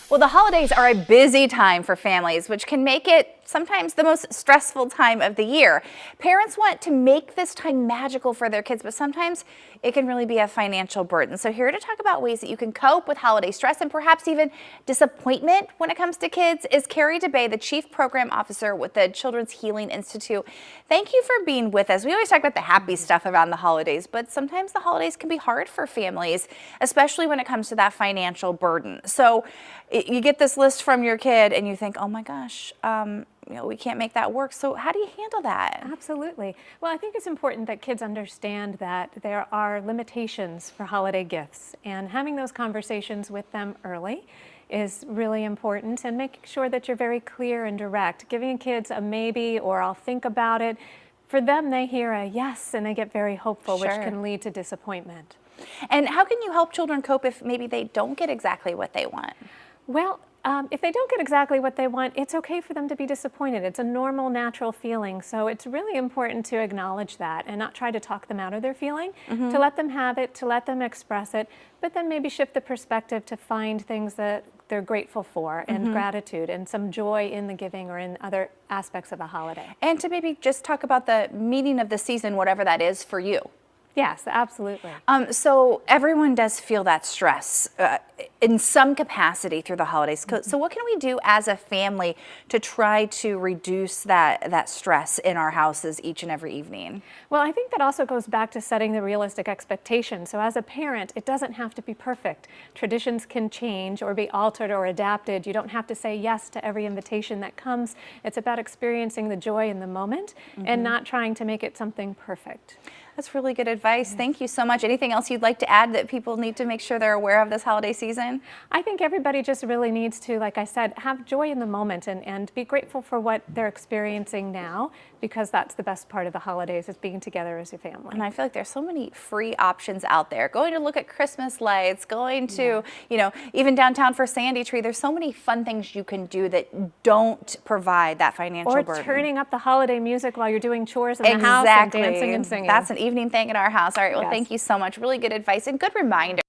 Well, the holidays are a busy time for families, which can make it sometimes the most stressful time of the year. Parents want to make this time magical for their kids, but sometimes it can really be a financial burden. So here to talk about ways that you can cope with holiday stress and perhaps even disappointment when it comes to kids is Carrie DeBay, the Chief Program Officer with the Children's Healing Institute. Thank you for being with us. We always talk about the happy stuff around the holidays, but sometimes the holidays can be hard for families, especially when it comes to that financial burden. So you get this list from your kid and you think, oh my gosh, we can't make that work. So how do you handle that? Absolutely. Well, I think it's important that kids understand that there are limitations for holiday gifts, and having those conversations with them early is really important, and making sure that you're very clear and direct. Giving kids a maybe or I'll think about it, for them they hear a yes and they get very hopeful, Sure. which can lead to disappointment. And how can you help children cope if maybe they don't get exactly what they want? Well, if they don't get exactly what they want, it's okay for them to be disappointed. It's a normal, natural feeling. So it's really important to acknowledge that and not try to talk them out of their feeling, to let them have it, to let them express it, but then maybe shift the perspective to find things that they're grateful for and gratitude and some joy in the giving or in other aspects of the holiday. And to maybe just talk about the meaning of the season, whatever that is for you. Yes, absolutely. So everyone does feel that stress in some capacity through the holidays. So what can we do as a family to try to reduce that stress in our houses each and every evening? Well, I think that also goes back to setting the realistic expectation. So as a parent, it doesn't have to be perfect. Traditions can change or be altered or adapted. You don't have to say yes to every invitation that comes. It's about experiencing the joy in the moment and not trying to make it something perfect. That's really good advice. Thank you so much. Anything else you'd like to add that people need to make sure they're aware of this holiday season? I think everybody just really needs to, like I said, have joy in the moment and be grateful for what they're experiencing now, because that's the best part of the holidays, is being together as your family. And I feel like there's so many free options out there. Going to look at Christmas lights, going to, even downtown for Sandy Tree. There's so many fun things you can do that don't provide that financial burden. Or turning up the holiday music while you're doing chores in the house and dancing and singing. That's an evening thing at our house. All right, well, thank you so much. Really good advice and good reminder.